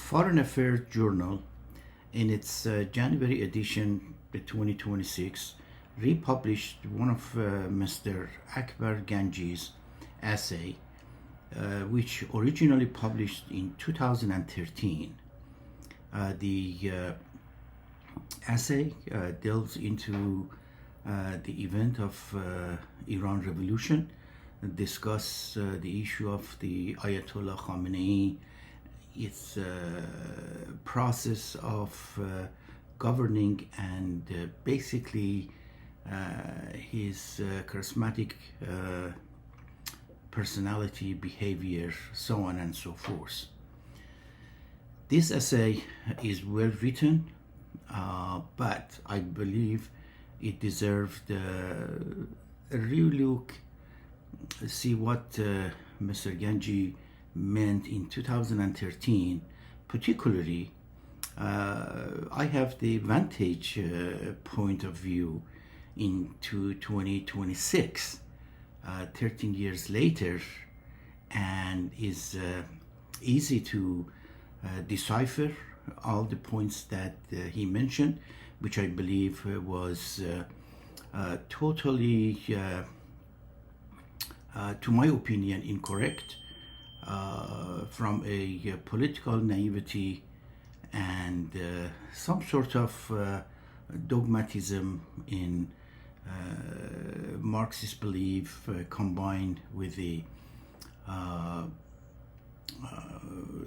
Foreign Affairs Journal, in its January edition, 2026, republished one of Mr. Akbar Ganji's essay, which originally published in 2013. The essay delves into the event of Iran Revolution, discuss the issue of the Ayatollah Khamenei, its process of governing, and basically his charismatic personality, behavior, so on and so forth. This essay is well written, but I believe it deserved a real look, see what Mr. Ganji meant in 2013. Particularly, I have the vantage point of view into 2026, 13 years later, and is easy to decipher all the points that he mentioned, which I believe was totally, to my opinion, incorrect, from a political naivety and some sort of dogmatism in Marxist belief combined with the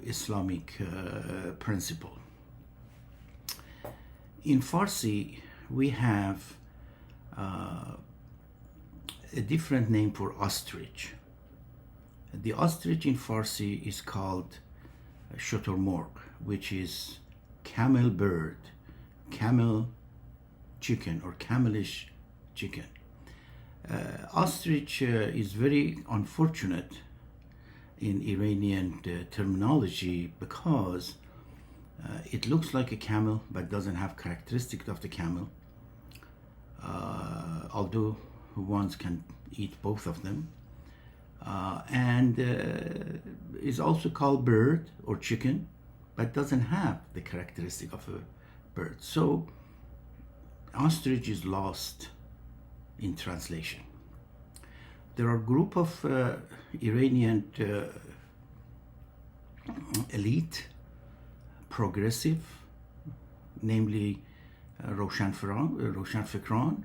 Islamic principle. In Farsi, we have a different name for ostrich. The ostrich in Farsi is called shotormorg, which is camel bird, camel chicken, or camelish chicken. Ostrich is very unfortunate in Iranian terminology because it looks like a camel but doesn't have characteristics of the camel, although one can eat both of them. And is also called bird or chicken, but doesn't have the characteristic of a bird. So ostrich is lost in translation. There are a group of Iranian elite, progressive, namely Roshanfikran,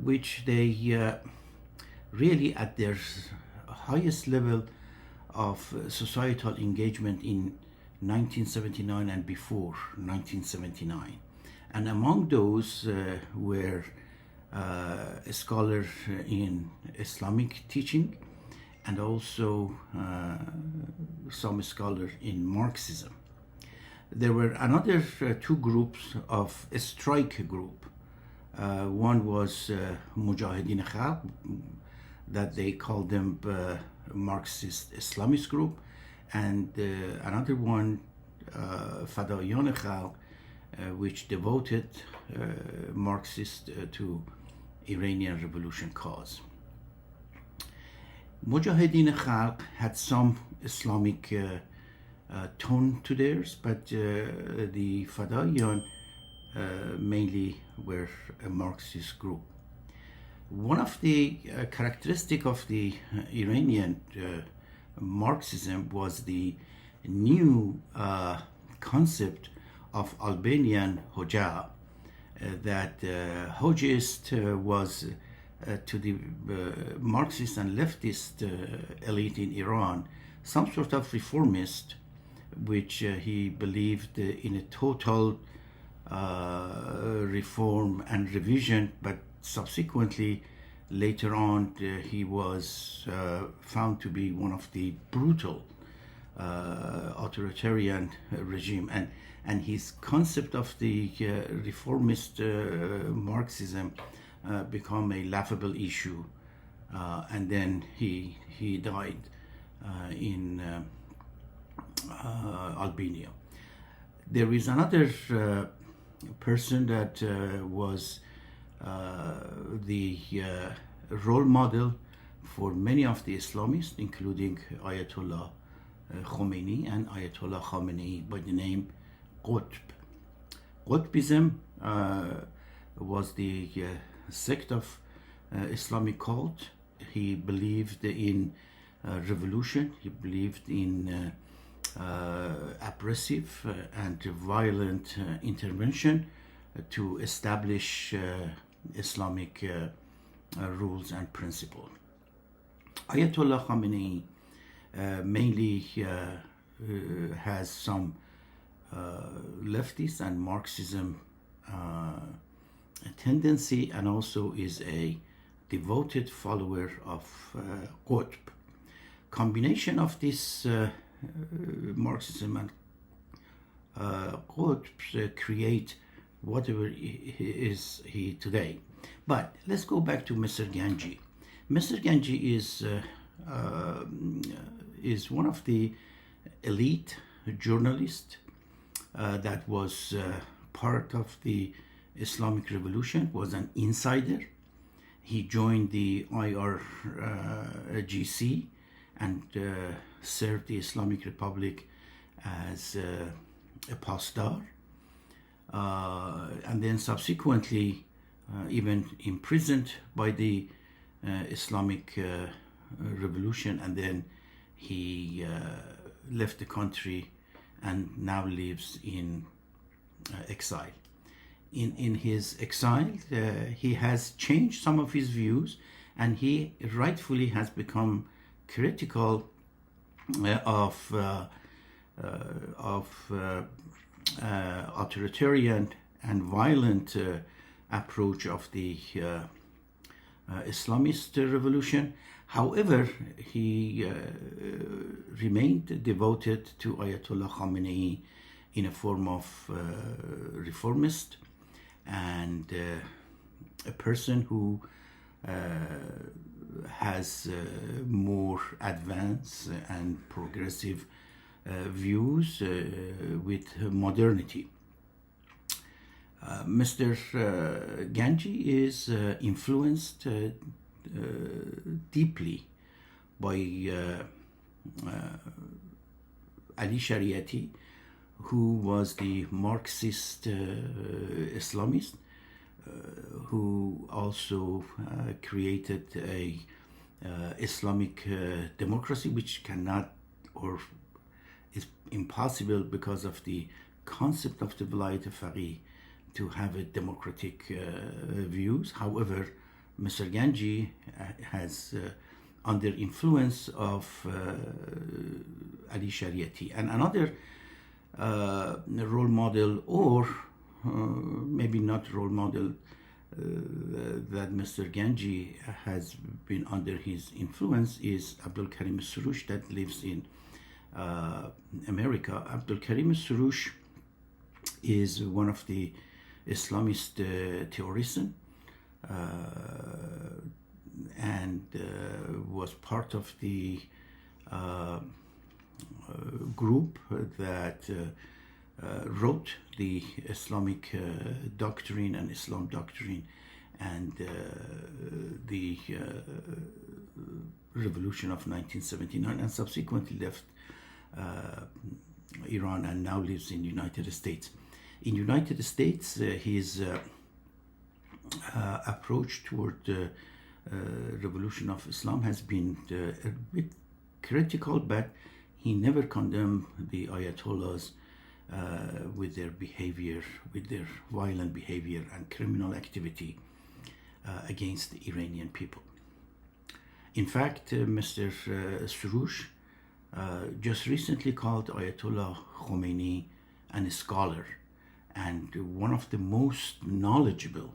which they really at their highest level of societal engagement in 1979 and before 1979. And among those were a scholar in Islamic teaching and also some scholar in Marxism. There were another two groups of a strike group. One was Mujahideen Khalq, that they called them Marxist Islamist group, and another one, Fadayan Khalq, which devoted Marxist to Iranian Revolution cause. Mujahideen Khalq had some Islamic tone to theirs, but the Fadayan mainly were a Marxist group. One of the characteristics of the Iranian Marxism was the new concept of Albanian Hoja, that Hojaist was to the Marxist and leftist elite in Iran some sort of reformist, which he believed in a total reform and revision, but subsequently later on he was found to be one of the brutal authoritarian regime, and his concept of the reformist Marxism become a laughable issue, and then he died in Albania. There is another person that was the role model for many of the Islamists, including Ayatollah Khomeini and Ayatollah Khamenei by the name Qutb. Qutbism was the sect of Islamic cult. He believed in revolution. He believed in oppressive and violent intervention to establish Islamic rules and principles. Ayatollah Khamenei mainly has some leftist and Marxism tendency, and also is a devoted follower of Qutb. Combination of this Marxism and Qutb create whatever is he today. But let's go back to Mr. Ganji. Mr. Ganji is one of the elite journalists that was part of the Islamic Revolution, was an insider. He joined the IRGC and served the Islamic Republic as a pastor, and then subsequently even imprisoned by the Islamic Revolution, and then he left the country and now lives in exile. In his exile, he has changed some of his views, and he rightfully has become critical of authoritarian and violent approach of the Islamist revolution. However, he remained devoted to Ayatollah Khamenei in a form of reformist and a person who has more advanced and progressive views with modernity. Mr. Ganji is influenced deeply by Ali Shariati, who was the Marxist Islamist, who also created a Islamic democracy, which cannot or is impossible because of the concept of the Vilayat Faqih to have a democratic views. However, Mr. Ganji has under influence of Ali Shariati. And another role model, or maybe not role model, that Mr. Ganji has been under his influence is Abdul Karim Soroush, that lives in America. Abdul Karim Soroush is one of the Islamist theorists and was part of the group that wrote the Islamic doctrine and Islam doctrine and the revolution of 1979, and subsequently left Iran and now lives in the United States. In United States, his approach toward the revolution of Islam has been a bit critical, but he never condemned the Ayatollahs with their behavior, with their violent behavior and criminal activity against the Iranian people. In fact, Mr. Soroush just recently called Ayatollah Khomeini a scholar and one of the most knowledgeable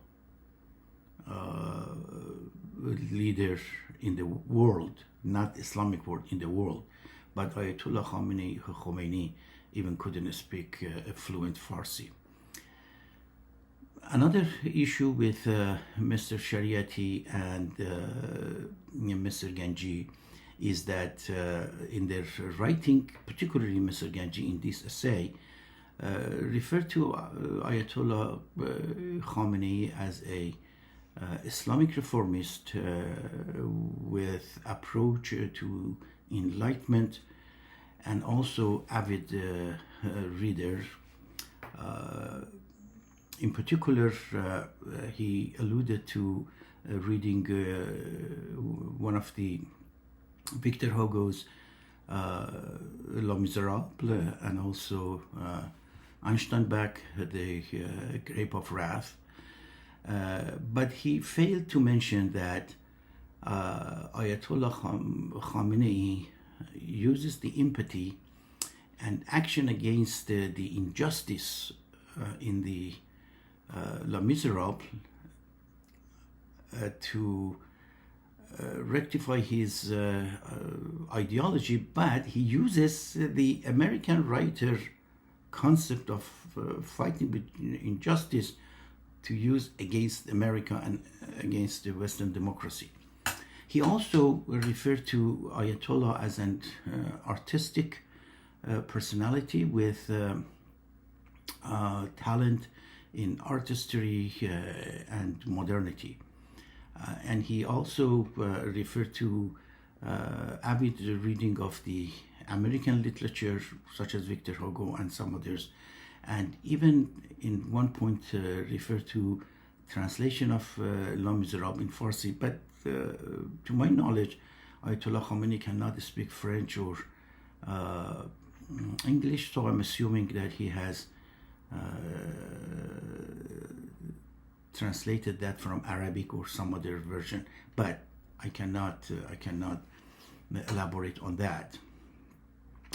leaders in the world, not Islamic world, in the world. But Ayatollah Khomeini even couldn't speak fluent Farsi. Another issue with Mr. Shariati and Mr. Ganji is that in their writing, particularly Mr. Ganji in this essay, referred to Ayatollah Khamenei as a Islamic reformist with approach to enlightenment and also avid reader. In particular, he alluded to reading one of the Victor Hugo's Les Miserables, and also Einsteinbeck, The Grape of Wrath. But he failed to mention that Ayatollah Khamenei uses the empathy and action against the injustice in the Les Miserables to rectify his ideology, but he uses the American writer concept of fighting with injustice to use against America and against the Western democracy. He also referred to Ayatollah as an artistic personality with talent in artistry and modernity. And he also referred to avid reading of the American literature, such as Victor Hugo and some others, and even in one point referred to translation of Les Miserables in Farsi. But to my knowledge, Ayatollah Khamenei cannot speak French or English, so I'm assuming that he has translated that from Arabic or some other version, but I cannot elaborate on that.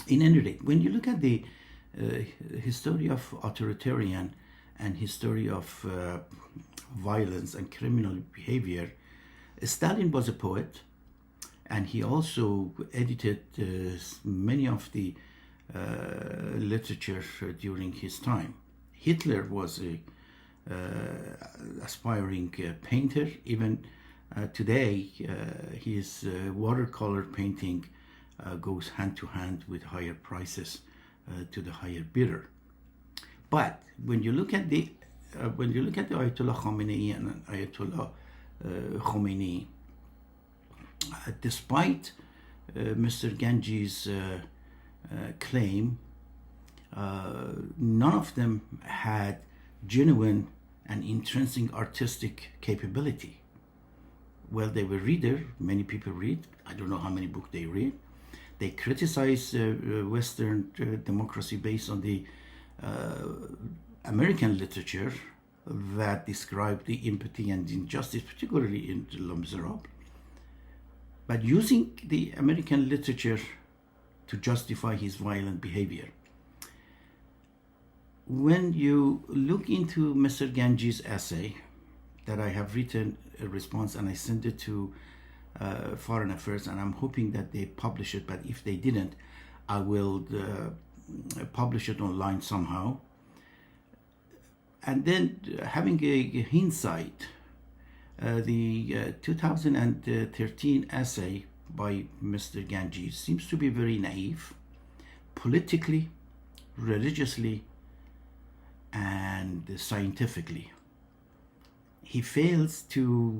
In any rate, when you look at the history of authoritarian and history of violence and criminal behavior, Stalin was a poet, and he also edited many of the literature during his time. Hitler was a aspiring painter. Even today, his watercolor painting goes hand to hand with higher prices to the higher bidder. But when you look at the Ayatollah Khamenei and Ayatollah Khomeini, despite Mr. Ganji's claim, none of them had genuine and intrinsic artistic capability. Well, they were readers. Many people read. I don't know how many books they read. They criticize Western democracy based on the American literature that describe the empathy and injustice, particularly in Les Miserables. But using the American literature to justify his violent behavior. When you look into Mr. Ganji's essay that I have written a response and I sent it to Foreign Affairs, and I'm hoping that they publish it, but if they didn't, I will publish it online somehow. And then having a hindsight, the 2013 essay by Mr. Ganji seems to be very naive, politically, religiously, and scientifically. He fails to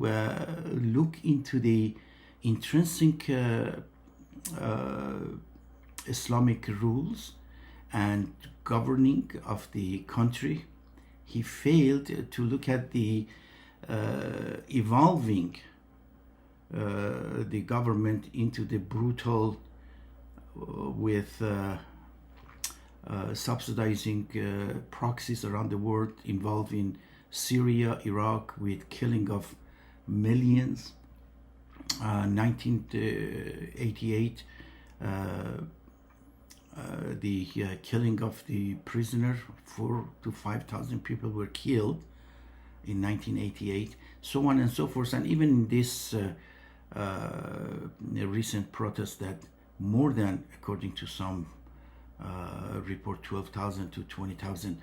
look into the intrinsic Islamic rules and governing of the country. He failed to look at the evolving the government into the brutal with subsidizing proxies around the world involving Syria, Iraq, with killing of millions. 1988, the killing of the prisoner, 4,000 to 5,000 people were killed in 1988, so on and so forth. And even in this recent protest, that more than, according to some report, 12,000 to 20,000.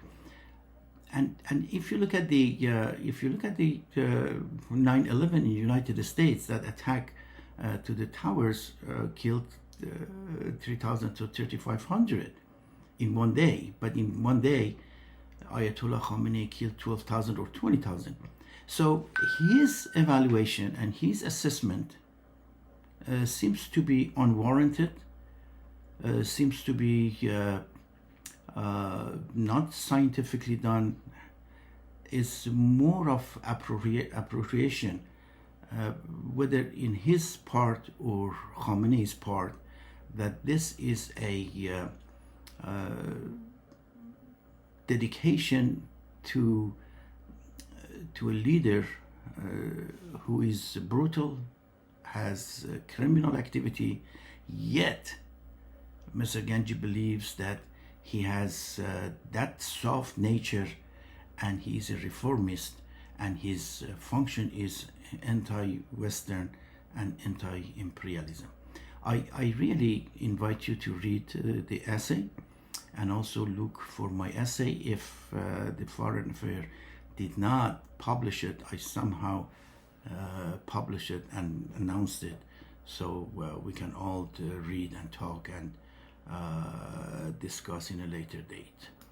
And if you look at the 9/11 in the United States, that attack to the towers killed 3,000 to 3,500 in one day. But in one day, Ayatollah Khamenei killed 12,000 or 20,000. So his evaluation and his assessment seems to be unwarranted, seems to be not scientifically done, is more of appropriation, whether in his part or Khamenei's part, that this is a dedication to a leader who is brutal, has criminal activity, yet Mr. Ganji believes that he has that soft nature, and he is a reformist, and his function is anti-Western and anti-imperialism. I really invite you to read the essay, and also look for my essay. If the Foreign Affairs did not publish it, I somehow published it and announced it, so we can all read and talk and discuss in a later date.